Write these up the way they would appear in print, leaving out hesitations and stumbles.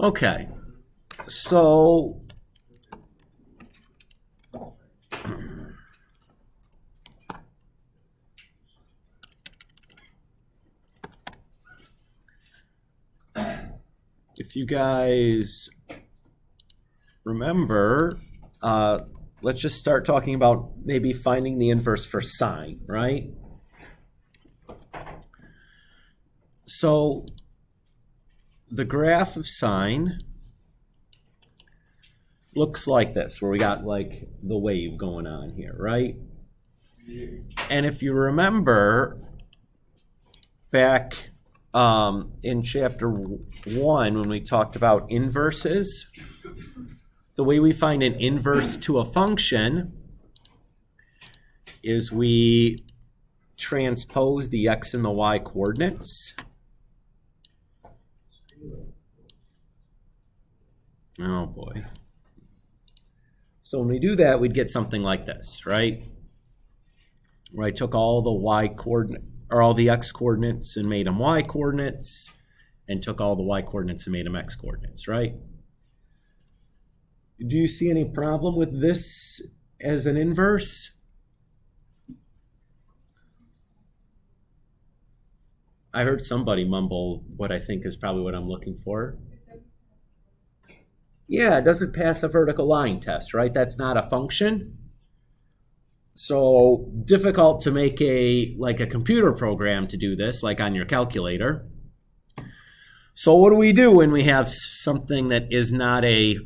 Okay, so if you guys remember, let's just start talking about maybe finding the inverse for sine, right? So the graph of sine looks like this, where we got like the wave going on here, right? And if you remember back in chapter 1 when we talked about inverses, the way we find an inverse to a function is we transpose the x and the y coordinates. Oh boy. So when we do that, we'd get something like this, right? Where I took all the y coordinate or all the x coordinates and made them y coordinates, and took all the y coordinates and made them x coordinates, right? Do you see any problem with this as an inverse? I heard somebody mumble what I think is probably what I'm looking for. Yeah, it doesn't pass a vertical line test, right? That's not a function. So difficult to make a computer program to do this, like on your calculator. So what do we do when we have something that is not a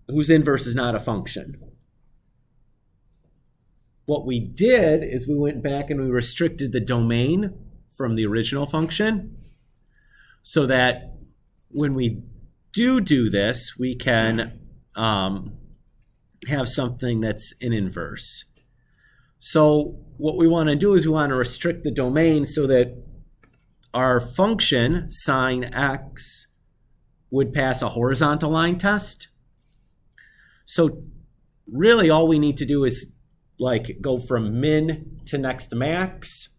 whose inverse is not a function? What we did is we went back and we restricted the domain from the original function so that when we do this, we can have something that's an inverse. So what we want to do is we want to restrict the domain so that our function sine x would pass a horizontal line test. So really all we need to do is like go from min to next max,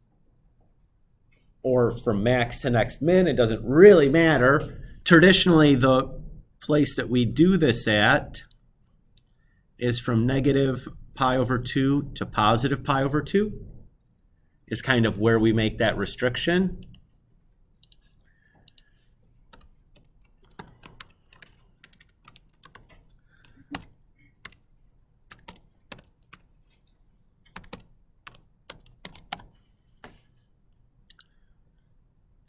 or from max to next min. It doesn't really matter. Traditionally, the place that we do this at is from negative pi over 2 to positive pi over 2 is kind of where we make that restriction.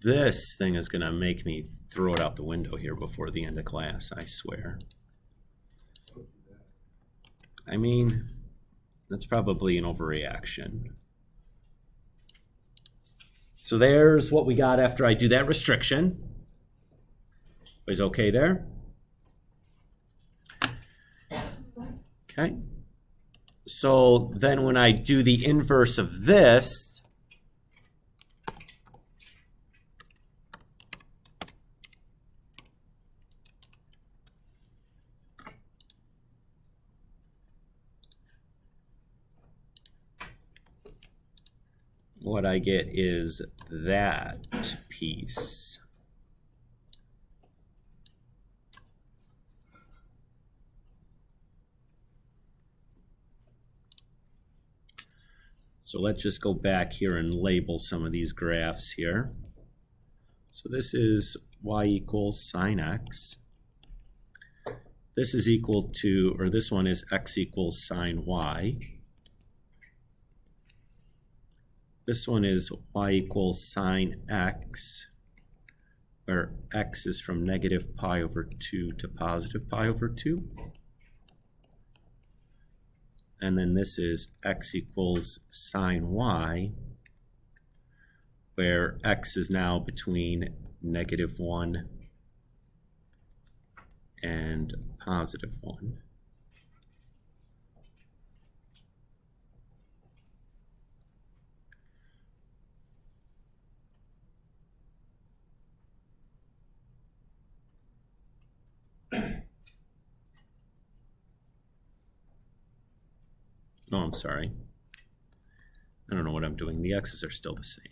This thing is going to make me throw it out the window here before the end of class, I swear. I mean, that's probably an overreaction. So there's what we got after I do that restriction. Is okay there? Okay. So then when I do the inverse of this, what I get is that piece. So let's just go back here and label some of these graphs here. So this is y equals sine x. This is equal to, or this one is x equals sine y. This one is y equals sine x, where x is from negative pi over 2 to positive pi over 2. And then this is x equals sine y, where x is now between negative 1 and positive 1. Oh, I'm sorry. I don't know what I'm doing. The x's are still the same.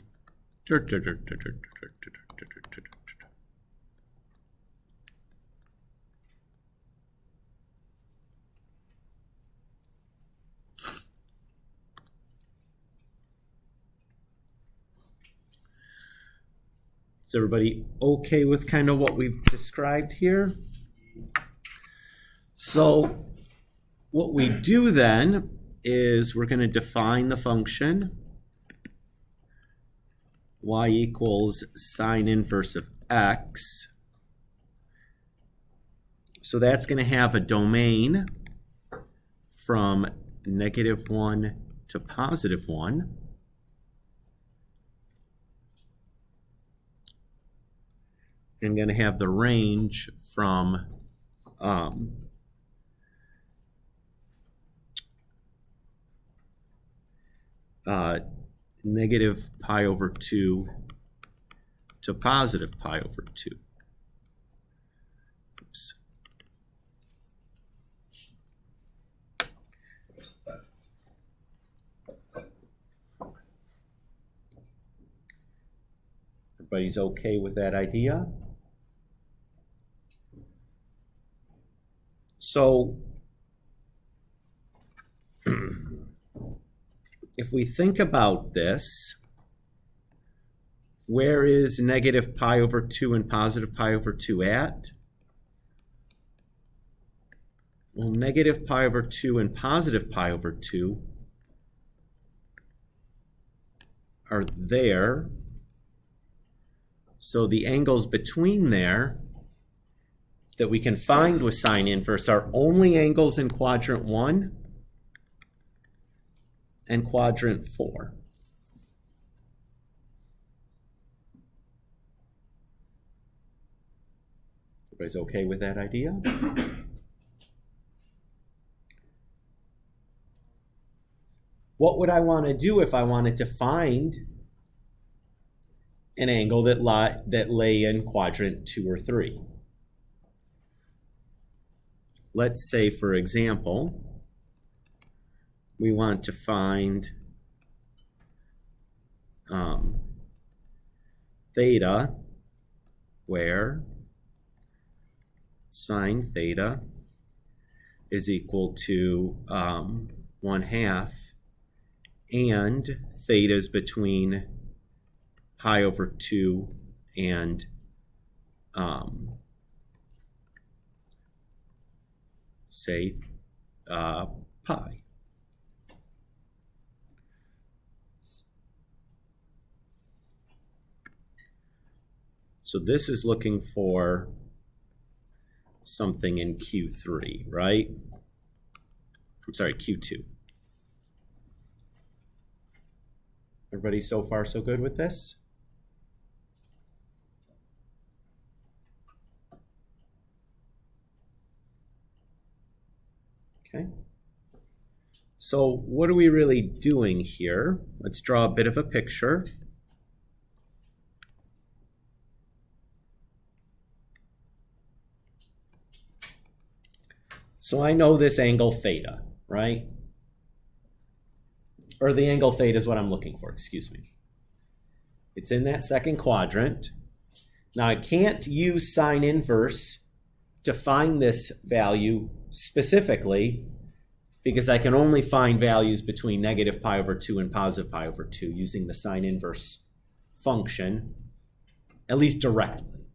Is everybody okay with kind of what we've described here? So what we do then is we're going to define the function y equals sine inverse of x. So that's going to have a domain from -1 to +1. I'm going to have the range from negative pi over 2 to positive pi over 2. Oops. Everybody's okay with that idea? So if we think about this, where is negative pi over 2 and positive pi over 2 at? Well, negative pi over 2 and positive pi over 2 are there. So the angles between there that we can find with sine inverse are only angles in quadrant 1 and quadrant 4. Everybody's okay with that idea? What would I want to do if I wanted to find an angle that lay in quadrant 2 or 3? Let's say, for example, we want to find theta, where sine theta is equal to 1/2, and theta is between pi over 2 and say pi. So this is looking for something in Q3, right? I'm sorry, Q2. Everybody so far so good with this? Okay. So what are we really doing here? Let's draw a bit of a picture. So I know this angle theta, right? Or the angle theta is what I'm looking for, excuse me. It's in that second quadrant. Now I can't use sine inverse to find this value specifically, because I can only find values between negative pi over 2 and positive pi over 2 using the sine inverse function, at least directly.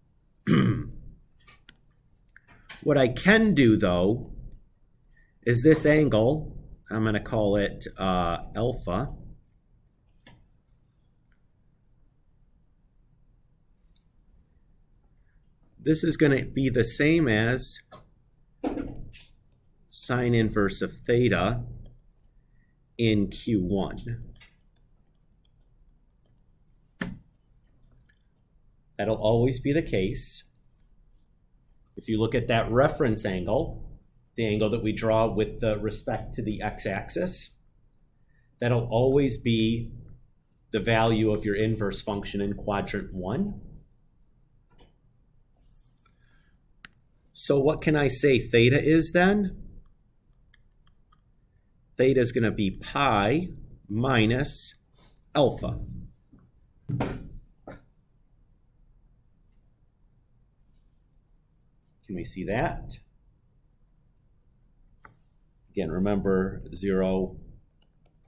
What I can do, though, is this angle, I'm going to call it alpha. This is going to be the same as sine inverse of theta in Q1. That'll always be the case. If you look at that reference angle, the angle that we draw with respect to the x-axis, that'll always be the value of your inverse function in quadrant 1. So what can I say theta is then? Theta is going to be pi minus alpha. Can we see that? Again, remember 0,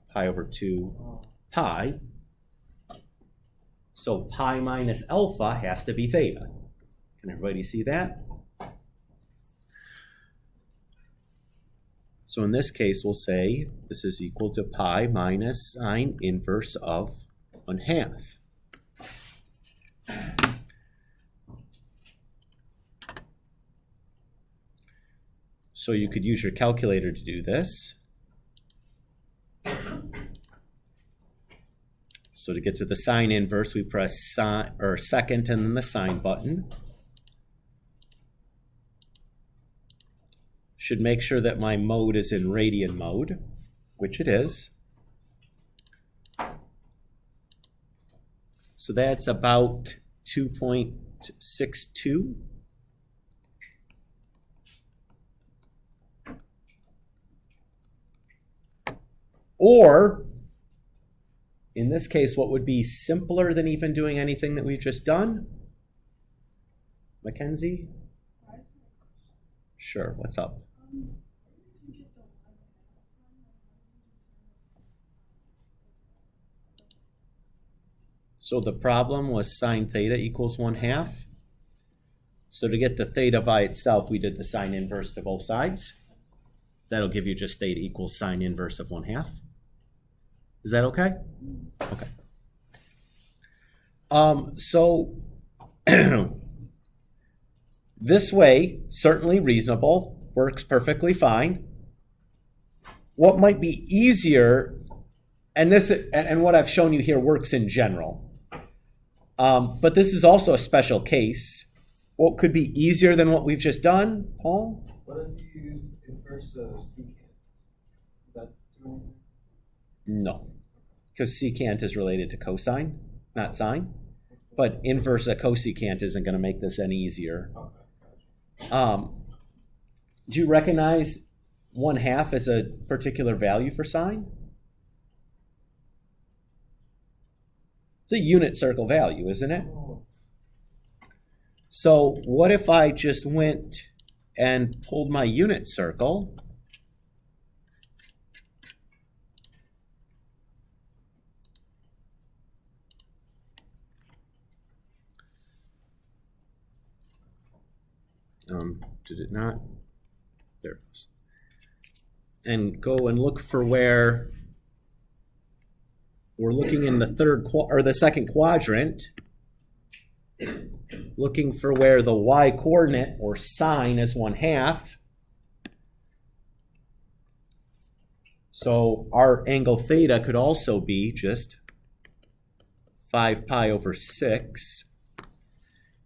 pi over 2, pi. So pi minus alpha has to be theta. Can everybody see that? So in this case, we'll say this is equal to pi minus sine inverse of 1/2. So you could use your calculator to do this. So to get to the sine inverse, we press second and then the sine button. Should make sure that my mode is in radian mode, which it is. So that's about 2.62. Or, in this case, what would be simpler than even doing anything that we've just done? Mackenzie? Sure, what's up? So the problem was sine theta equals 1/2. So to get the theta by itself, we did the sine inverse to both sides. That'll give you just theta equals sine inverse of 1/2. Is that okay? Okay. So this way, certainly reasonable, works perfectly fine. What might be easier, and what I've shown you here works in general, but this is also a special case. What could be easier than what we've just done, Paul? What if you use inverse of secant? That No, because secant is related to cosine, not sine. But inverse of cosecant isn't going to make this any easier. Okay. Do you recognize 1/2 as a particular value for sine? It's a unit circle value, isn't it? So what if I just went and pulled my unit circle? Did it not? There it goes. And go and look for where we're looking in the second quadrant, looking for where the y coordinate or sine is 1/2. So our angle theta could also be just 5 pi over 6.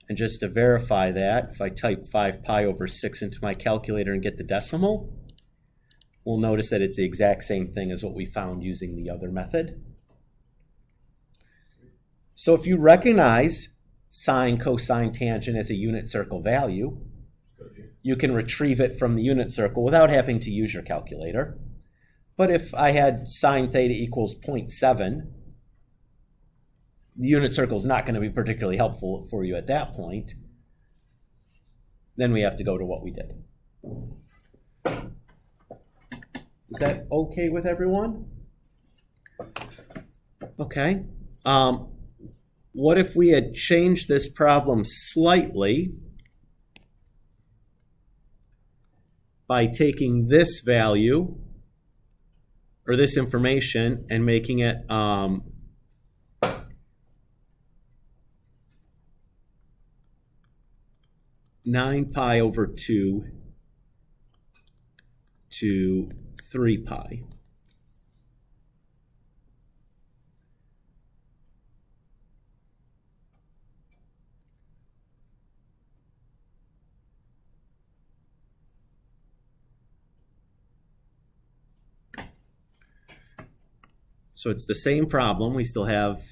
And just to verify that, if I type 5 pi over 6 into my calculator and get the decimal, we'll notice that it's the exact same thing as what we found using the other method. So if you recognize sine, cosine, tangent as a unit circle value, you can retrieve it from the unit circle without having to use your calculator. But if I had sine theta equals 0.7, the unit circle is not going to be particularly helpful for you at that point. Then we have to go to what we did. Is that okay with everyone? Okay. What if we had changed this problem slightly by taking this value or this information and making it 9 pi over 2 to 3 pi. So it's the same problem. We still have,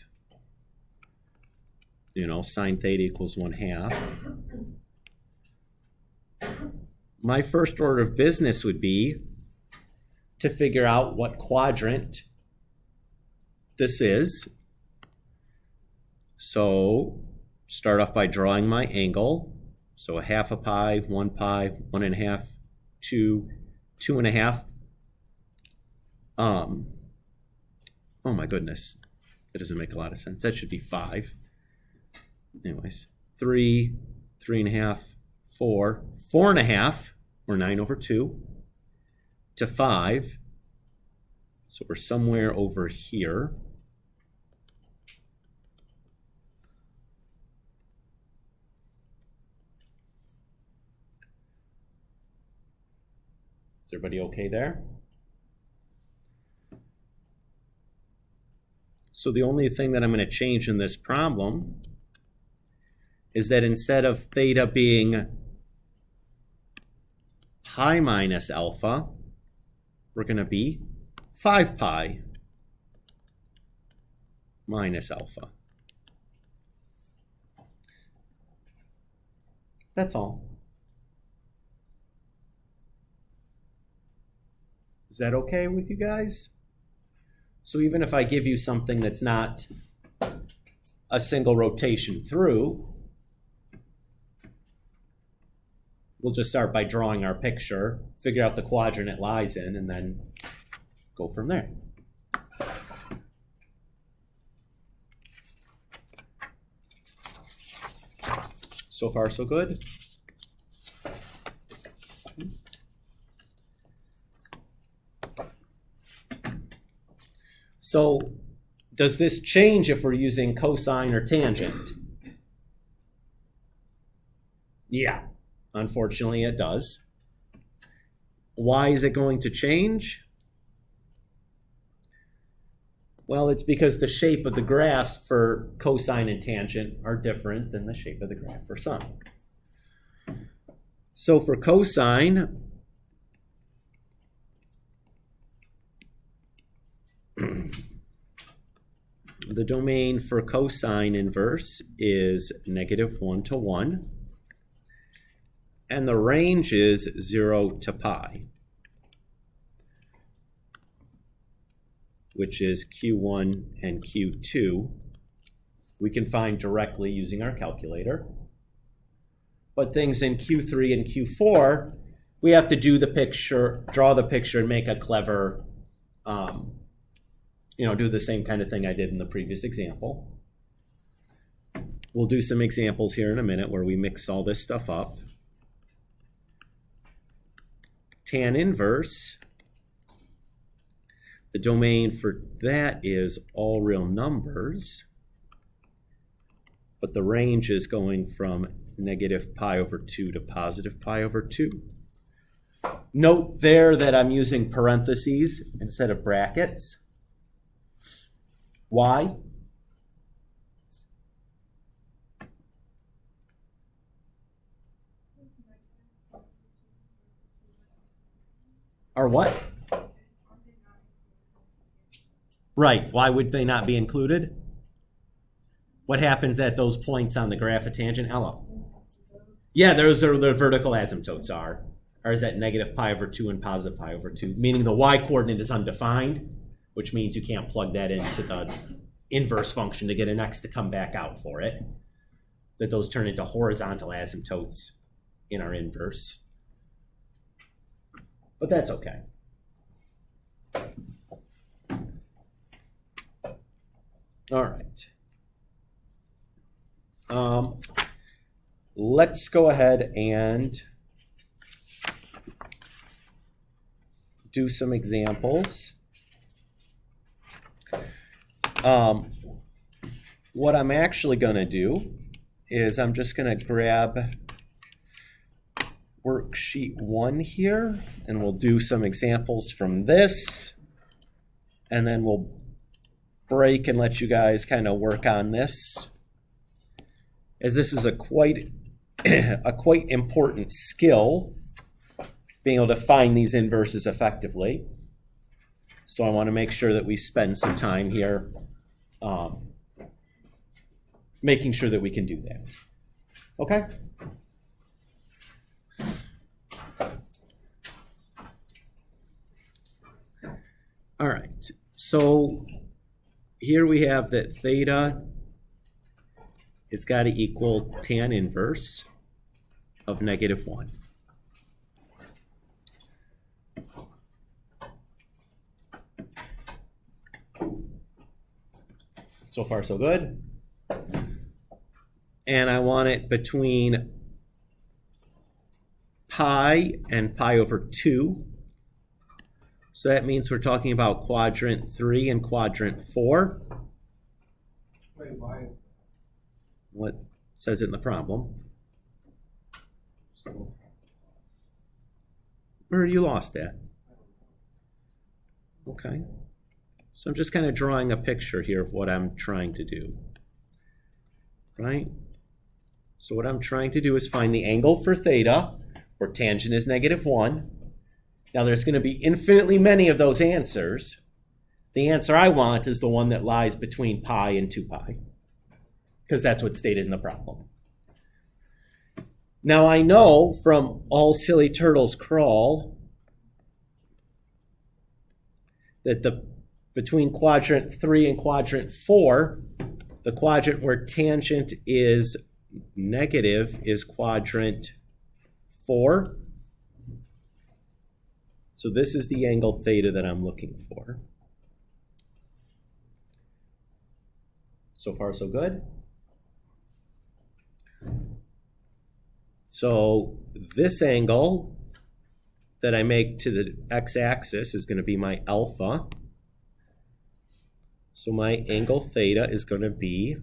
sine theta equals 1/2. My first order of business would be to figure out what quadrant this is. So start off by drawing my angle. So 1/2 a pi, 1 pi, 1.5, 2, 2.5. Oh my goodness, that doesn't make a lot of sense. That should be 5. anyways, 3, 3.5, 4, 4.5, or 9 over 2, to 5. So we're somewhere over here. Is everybody okay there? So the only thing that I'm going to change in this problem is that instead of theta being pi minus alpha, we're going to be 5 pi minus alpha. That's all. Is that okay with you guys? So even if I give you something that's not a single rotation through, we'll just start by drawing our picture, figure out the quadrant it lies in, and then go from there. So far, so good? So does this change if we're using cosine or tangent? Yeah, unfortunately it does. Why is it going to change? Well, it's because the shape of the graphs for cosine and tangent are different than the shape of the graph for sine. So for cosine, the domain for cosine inverse is -1 to 1, and the range is 0 to pi, which is Q1 and Q2. We can find directly using our calculator. But things in Q3 and Q4, we have to do the picture, draw the picture, and make a clever, do the same kind of thing I did in the previous example. We'll do some examples here in a minute where we mix all this stuff up. Tan inverse, the domain for that is all real numbers, but the range is going from -pi/2 to +pi/2. Note there that I'm using parentheses instead of brackets. Why? Or what? Right, why would they not be included? What happens at those points on the graph of tangent? Ella? Yeah, those are the vertical asymptotes are. Ours at -pi/2 and +pi/2, meaning the y-coordinate is undefined, which means you can't plug that into the inverse function to get an x to come back out for it. That those turn into horizontal asymptotes in our inverse. But that's okay. All right. Let's go ahead and do some examples. What I'm actually going to do is I'm just going to grab worksheet 1 here, and we'll do some examples from this, and then we'll break and let you guys kind of work on this, as this is a quite important skill, being able to find these inverses effectively. So I want to make sure that we spend some time here making sure that we can do that. Okay? All right, so here we have that theta has got to equal tan inverse of -1. So far, so good. and I want it between pi and pi over 2. So that means we're talking about quadrant 3 and quadrant 4. Wait, why is that? What says it in the problem? So, Where are you lost at? Okay. So I'm just kind of drawing a picture here of what I'm trying to do. Right? So what I'm trying to do is find the angle for theta, where tangent is -1. Now there's going to be infinitely many of those answers. The answer I want is the one that lies between pi and 2 pi, because that's what's stated in the problem. Now I know from All Silly Turtles Crawl that between quadrant 3 and quadrant 4, the quadrant where tangent is negative is quadrant 4. So this is the angle theta that I'm looking for. So far, so good? So this angle that I make to the x-axis is going to be my alpha. So my angle theta is going to be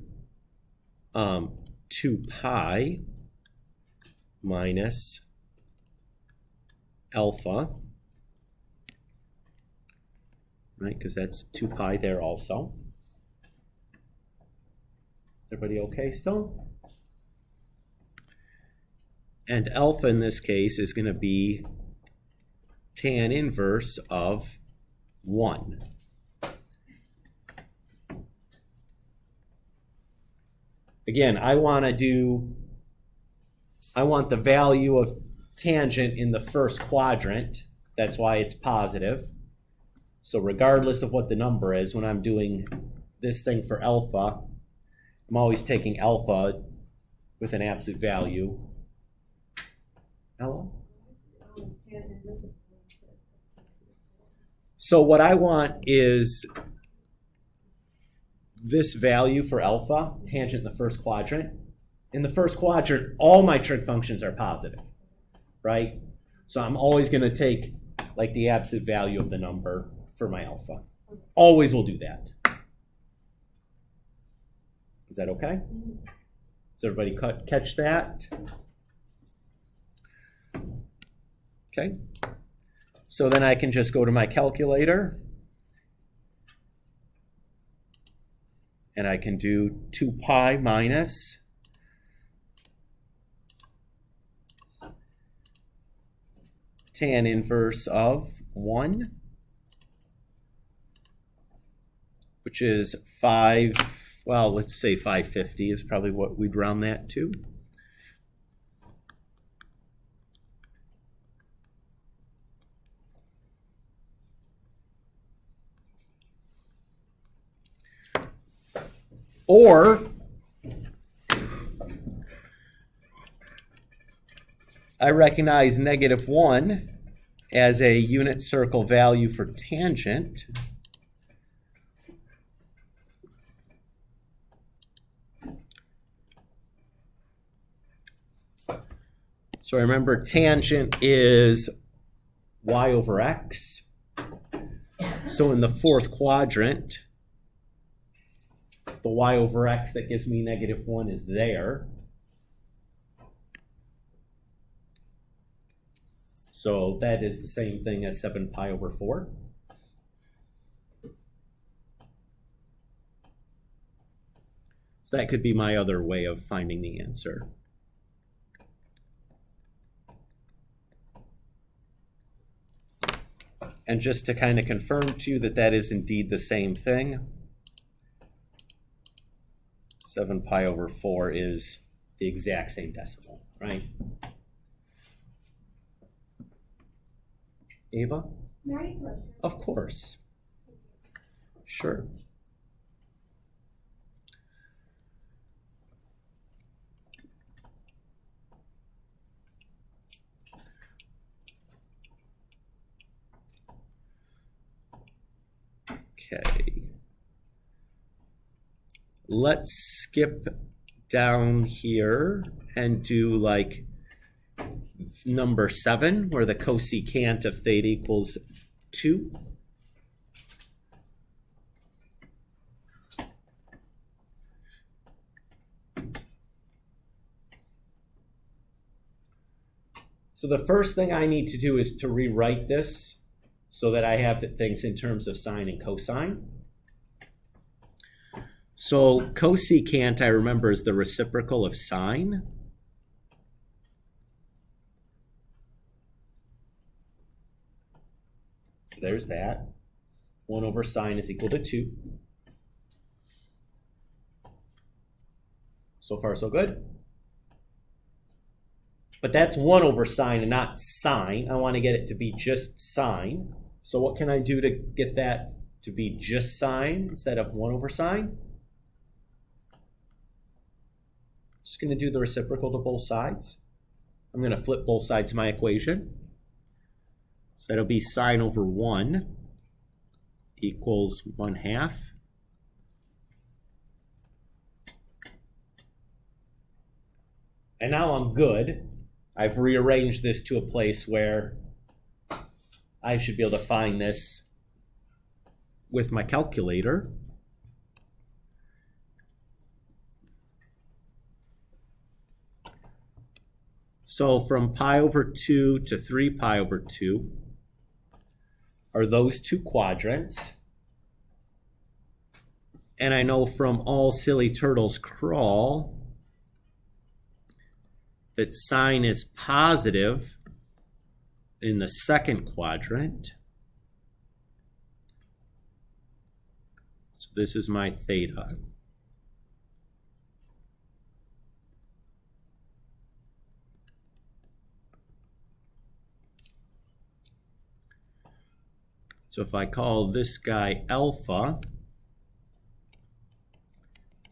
2 pi minus alpha, right? Because that's 2 pi there also. Is everybody okay still? And alpha in this case is going to be tan inverse of 1. Again, I want the value of tangent in the first quadrant. That's why it's positive. So regardless of what the number is, when I'm doing this thing for alpha, I'm always taking alpha with an absolute value. Hello? So what I want is this value for alpha, tangent in the first quadrant. In the first quadrant, all my trig functions are positive, right? So I'm always going to take like the absolute value of the number for my alpha. Always will do that. Is that okay? Does everybody catch that? Okay. So then I can just go to my calculator. And I can do 2 pi minus tan inverse of 1, which is 5, well, let's say 550 is probably what we'd round that to. Or I recognize -1 as a unit circle value for tangent. So remember, tangent is y over x. So in the fourth quadrant, the y over x that gives me -1 is there. So that is the same thing as 7 pi over 4. So that could be my other way of finding the answer. And just to kind of confirm to you that that is indeed the same thing, 7 pi over 4 is the exact same decimal, right? Ava? Of course. Sure. Okay. Let's skip down here and do like number 7, where the cosecant of theta equals 2. So the first thing I need to do is to rewrite this so that I have things in terms of sine and cosine. So cosecant, I remember, is the reciprocal of sine. So there's that. 1 over sine is equal to 2. So far, so good. But that's 1 over sine and not sine. I want to get it to be just sine. So what can I do to get that to be just sine instead of 1 over sine? Just going to do the reciprocal to both sides. I'm going to flip both sides of my equation. So that'll be sine over 1 equals 1/2. And now I'm good. I've rearranged this to a place where I should be able to find this with my calculator. So from pi over 2 to 3 pi over 2 are those two quadrants. And I know from all silly turtles crawl that sine is positive in the second quadrant. So this is my theta. So if I call this guy alpha,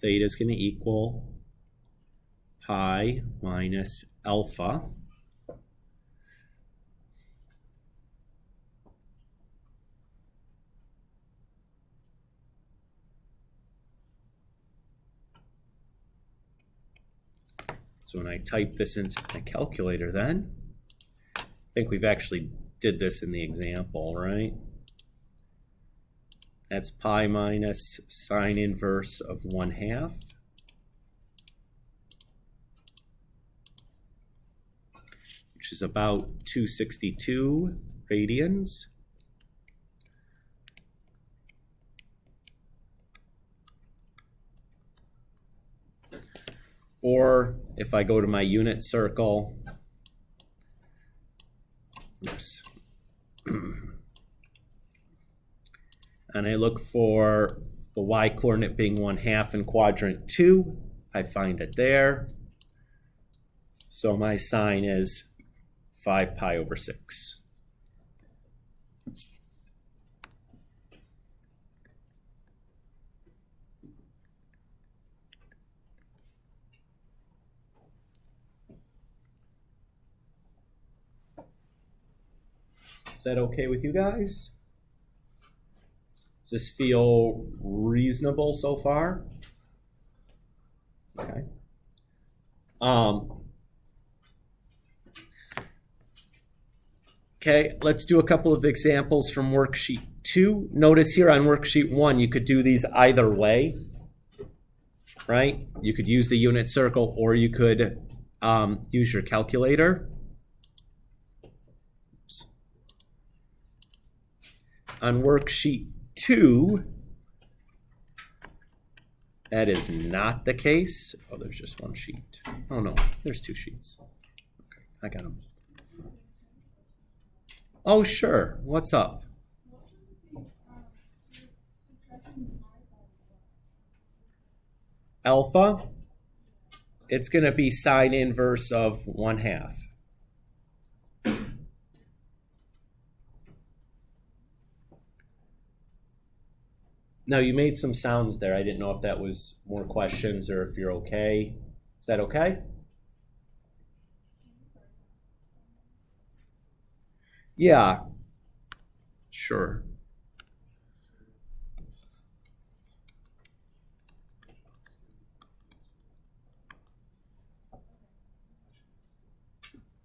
theta is going to equal pi minus alpha. So when I type this into my calculator then, I think we've actually did this in the example, right? That's pi minus sine inverse of 1/2. Which is about 262 radians. Or if I go to my unit circle, oops, and I look for the y-coordinate being 1/2 in quadrant 2, I find it there. So my sine is 5 pi over 6. Is that okay with you guys? Does this feel reasonable so far? Okay. Okay, let's do a couple of examples from worksheet 2. Notice here on worksheet 1, you could do these either way, right? You could use the unit circle or you could use your calculator. Oops. On worksheet 2, that is not the case. Oh, there's just one sheet. Oh no, there's 2 sheets. Okay, I got them. Oh, sure. What's up? Alpha, it's going to be sine inverse of 1/2. Now, you made some sounds there. I didn't know if that was more questions or if you're okay. Is that okay? Yeah, sure.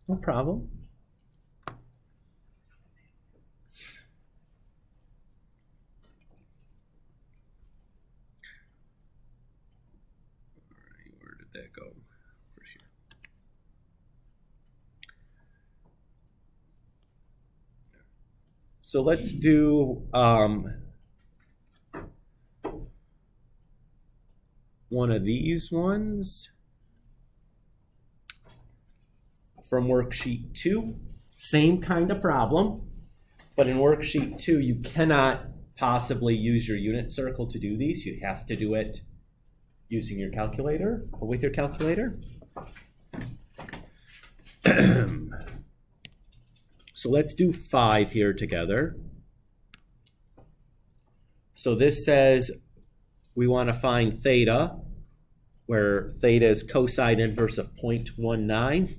No problem. Where did that go? Over here. So let's do one of these ones from worksheet 2. Same kind of problem, but in worksheet 2, you cannot possibly use your unit circle to do these. You have to do it using your calculator or with your calculator. So let's do 5 here together. So this says we want to find theta, where theta is cosine inverse of 0.19,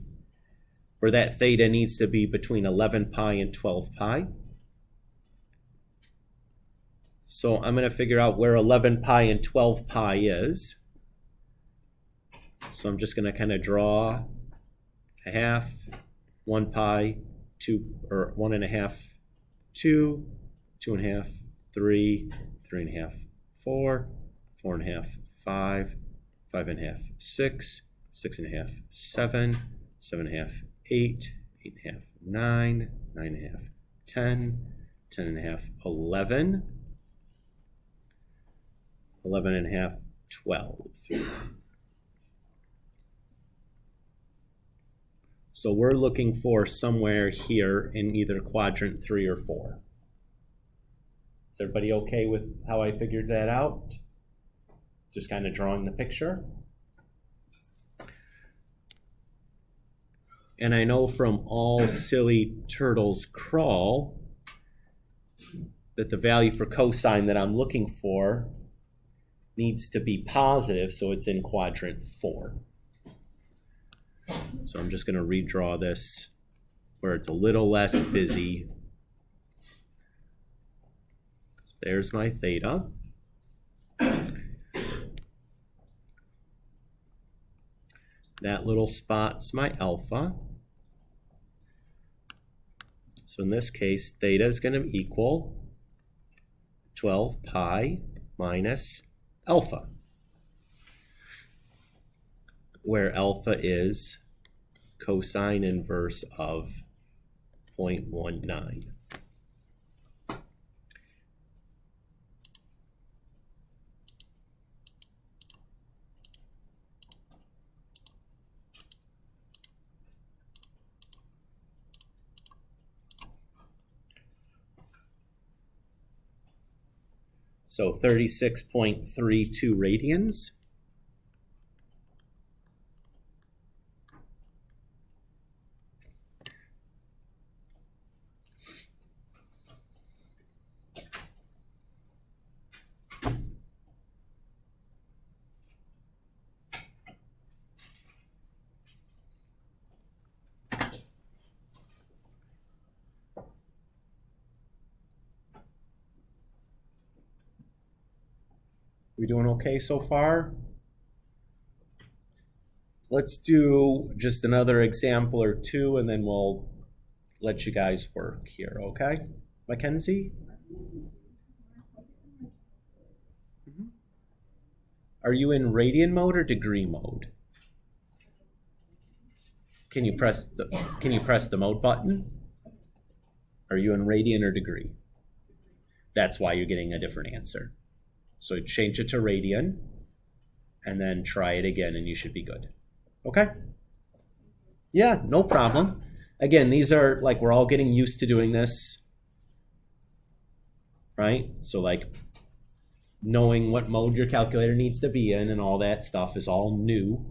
where that theta needs to be between 11 pi and 12 pi. So I'm going to figure out where 11 pi and 12 pi is. So I'm just going to kind of draw a half, 1 pi, 2, or 1.5, 2, 2.5, 3, 3.5, 4, 4.5, 5, 5.5, 6, 6.5, 7, 7.5, 8, 8.5, 9, 9.5, 10, 10.5, 11, 11.5, 12. So we're looking for somewhere here in either quadrant 3 or 4. Is everybody okay with how I figured that out? Just kind of drawing the picture. And I know from All Silly Turtles Crawl that the value for cosine that I'm looking for needs to be positive, so it's in quadrant 4. So I'm just going to redraw this where it's a little less busy. So there's my theta. That little spot's my alpha. So in this case, theta is going to equal 12 pi minus alpha, where alpha is cosine inverse of 0.19. So 36.32 radians. We doing okay so far? Let's do just another example or two, and then we'll let you guys work here, okay? Mackenzie? Are you in radian mode or degree mode? Can you press the mode button? Are you in radian or degree? That's why you're getting a different answer. So change it to radian, and then try it again, and you should be good. Okay? Yeah, no problem. Again, these are like, we're all getting used to doing this, right? So like knowing what mode your calculator needs to be in and all that stuff is all new.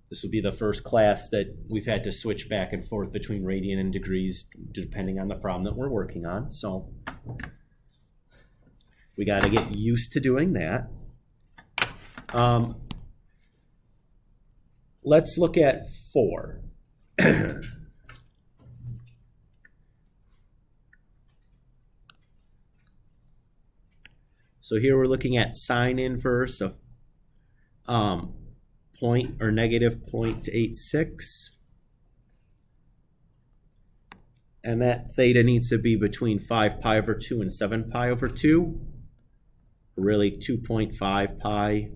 This will be the first class that we've had to switch back and forth between radian and degrees depending on the problem that we're working on. So we got to get used to doing that. Let's look at 4. So here we're looking at sine inverse of point or negative 0.86. And that theta needs to be between 5 pi over 2 and 7 pi over 2. Really 2.5 pi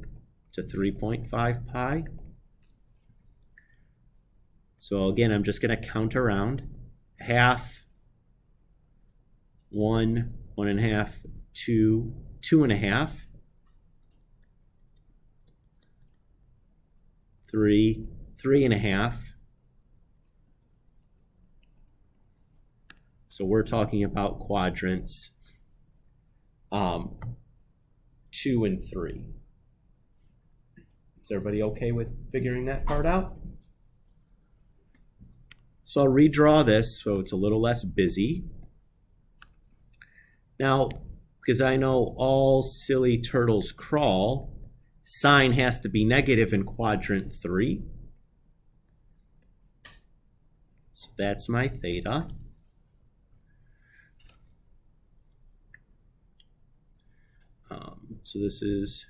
to 3.5 pi. So again, I'm just going to count around. Half, 1, 1.5, 2, 2.5, 3, 3.5. So we're talking about quadrants 2 and 3. Is everybody okay with figuring that part out? So I'll redraw this so it's a little less busy. Now, because I know all silly turtles crawl, sine has to be negative in quadrant 3. So that's my theta. So this is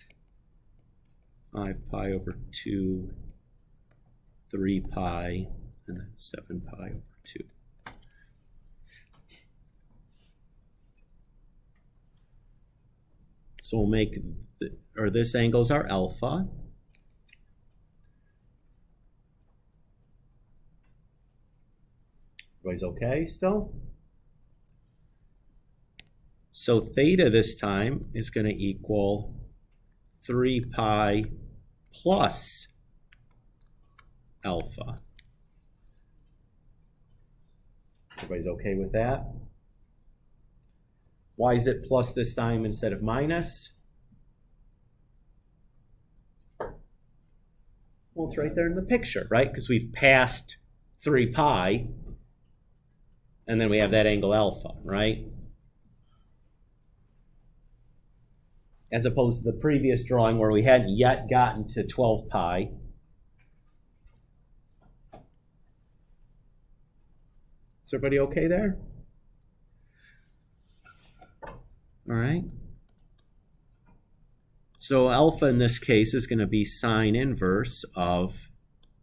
5 pi over 2, 3 pi, and then 7 pi over 2. So we'll make, this angle's our alpha. Everybody's okay still? So theta this time is going to equal 3 pi plus alpha. Everybody's okay with that? Why is it plus this time instead of minus? Well, it's right there in the picture, right? Because we've passed 3 pi, and then we have that angle alpha, right? As opposed to the previous drawing where we hadn't yet gotten to 12 pi. Is everybody okay there? All right. So alpha in this case is going to be sine inverse of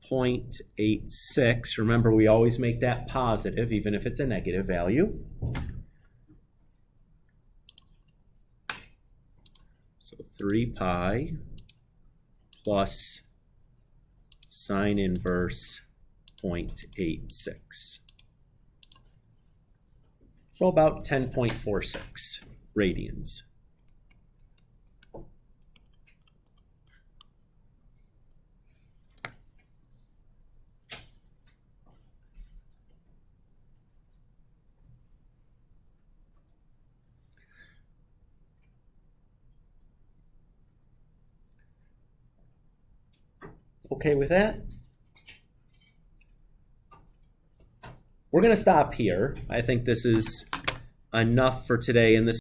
0.86. Remember, we always make that positive, even if it's a negative value. So 3 pi plus sine inverse 0.86. So about 10.46 radians. Okay with that? We're going to stop here. I think this is enough for today in this